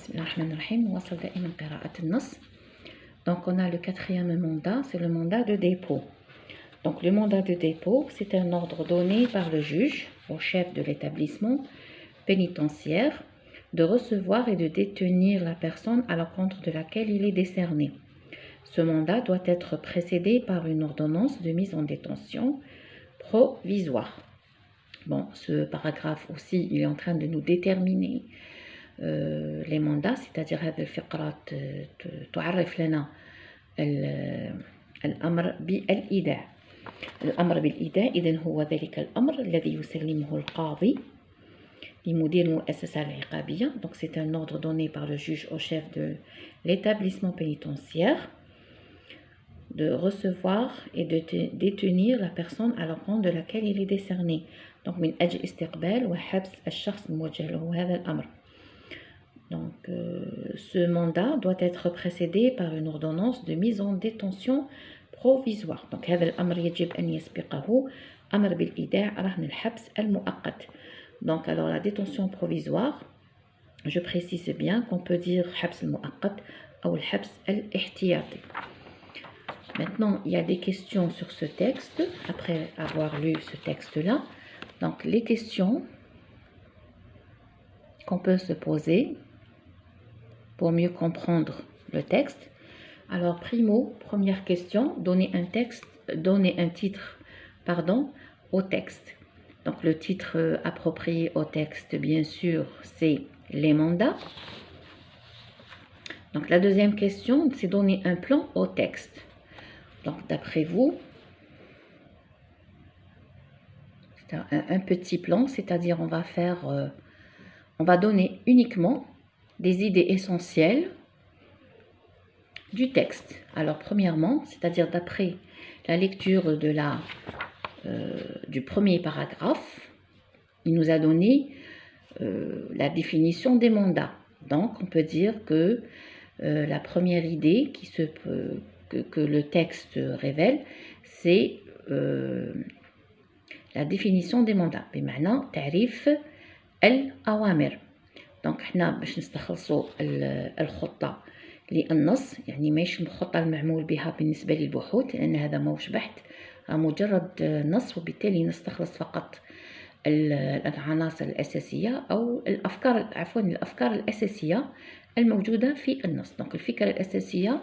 Bismillahirrahmanirrahim. On va دائما قراءة النص. Donc on a le quatrième mandat, c'est le mandat de dépôt. Donc le mandat de dépôt, c'est un ordre donné par le juge au chef de l'établissement pénitentiaire de recevoir et de détenir la personne à l'encontre de laquelle il est décerné. Ce mandat doit être précédé par une ordonnance de mise en détention provisoire. Bon, ce paragraphe aussi, il est en train de nous déterminer les mandats, c'est-à-dire هذه الفقرة تعرف لنا الأمر بالإيداع. الأمر بالإيداع إذن هو ذلك الأمر الذي يسلمه القاضي لمدير المؤسسة العقابية. Donc c'est un ordre donné par le juge au chef de l'établissement pénitentiaire de recevoir et de détenir la personne à l'encontre de laquelle il est décerné. Donc من أجل استقبال وحبس الشخص الموجه له هذا الأمر. Donc, ce mandat doit être précédé par une ordonnance de mise en détention provisoire. Donc, هذا الأمر يجب أن يسبقه أمر بالإيداع رهن الحبس المؤقت. Donc, alors la détention provisoire, je précise bien qu'on peut dire حبس المؤقت ou الحبس الاحتياطي. Maintenant, il y a des questions sur ce texte, après avoir lu ce texte-là. Donc, les questions qu'on peut se poser pour mieux comprendre le texte. Alors, première question, donner un titre, au texte. Donc, le titre approprié au texte, bien sûr, c'est les mandats. Donc, la deuxième question, c'est donner un plan au texte. Donc, d'après vous, c'est un petit plan, c'est-à-dire on va donner uniquement des idées essentielles du texte. Alors, premièrement, c'est-à-dire d'après la lecture du premier paragraphe, il nous a donné la définition des mandats. Donc, on peut dire que la première idée que le texte révèle, c'est la définition des mandats. بمعنى تعريف الأوامر. دونك حنا باش نستخلصوا الخطة للنص، يعني ماهيش الخطة المعمول بها بالنسبة للبحوث، لأن هذا ماهوش بحث، مجرد نص، وبالتالي نستخلص فقط العناصر الأساسية أو الأفكار الأساسية الموجودة في النص. دونك الفكرة الأساسية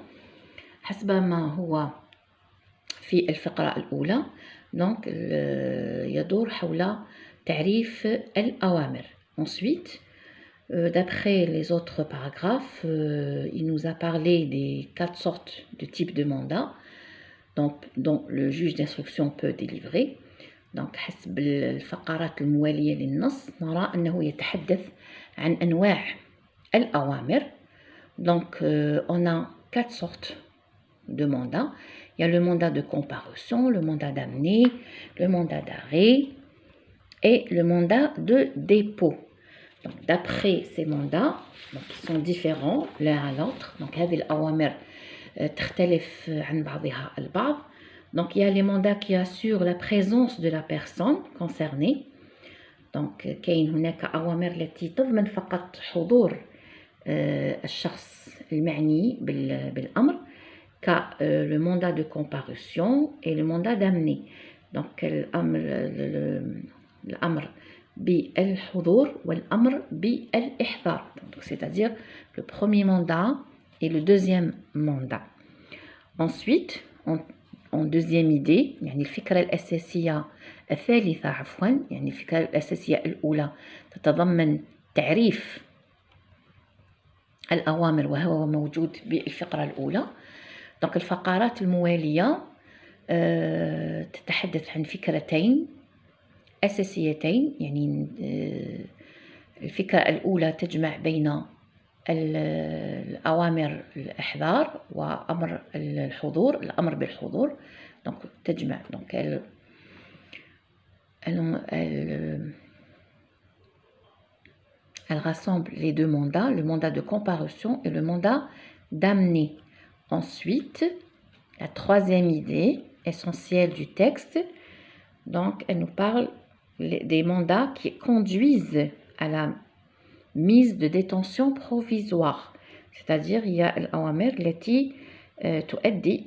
حسب ما هو في الفقرة الأولى دونك يدور حول تعريف الأوامر. Ensuite, d'après les autres paragraphes, il nous a parlé des 4 sortes de types de mandats dont le juge d'instruction peut délivrer. Donc, حسب الفقرات الموالية للنص نرى أنه يتحدث عن أنواع الأوامر. Donc, on a 4 sortes de mandats. Il y a le mandat de comparution, le mandat d'amener, le mandat d'arrêt et le mandat de dépôt. Donc, d'après ces mandats, donc, qui sont différents l'un à l'autre, donc هذه الأوامر تختلف عن بعضها البعض. Donc, il y a les mandats qui assurent la présence de la personne concernée. Donc, كاين هناك أوامر التي تضمن فقط حضور الشخص المعني بالأمر le mandat de comparution et le mandat d'amener. Donc, الأمر بالحضور والأمر بالإحضار. C'est-à-dire le premier mandat et le deuxième mandat. Ensuite, en deuxième idée, يعني الفكرة الأساسية الثالثة يعني الفكرة الأساسية الأولى تتضمن تعريف الأوامر وهو موجود بالفقرة الأولى. Donc الفقرات الموالية تتحدث عن فكرتين أساسيتين. يعني الفكرة الأولى تجمع بين الأوامر الإحضار وأمر الحضور، الأمر بالحضور. Donc تجمع donc elle rassemble les deux mandats, le mandat de comparution et le mandat d'amener. Ensuite, la troisième idée essentielle du texte, donc elle nous parle des mandats qui conduisent à la mise de détention provisoire. C'est-à-dire il y a الأوامر التي تؤدي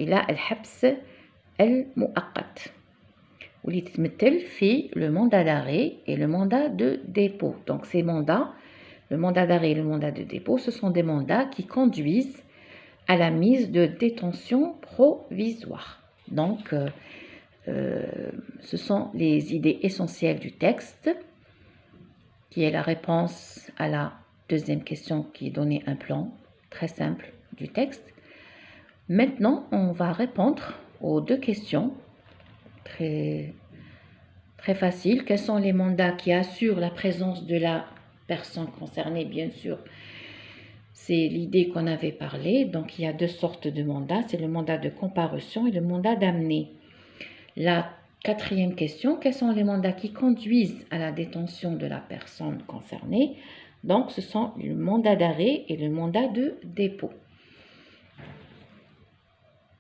إلى الحبس المؤقت واللي تتمثل في le mandat d'arrêt et le mandat de dépôt. Donc ces mandats, le mandat d'arrêt et le mandat de dépôt, ce sont des mandats qui conduisent à la mise de détention provisoire. Donc ce sont les idées essentielles du texte, qui est la réponse à la deuxième question qui donnait un plan très simple du texte. Maintenant, on va répondre aux deux questions très faciles. Quels sont les mandats qui assurent la présence de la personne concernée? Bien sûr, c'est l'idée qu'on avait parlé. Donc, il y a deux sortes de mandats. C'est le mandat de comparution et le mandat d'amener. La quatrième question, quels sont les mandats qui conduisent à la détention de la personne concernée? Donc, ce sont le mandat d'arrêt et le mandat de dépôt.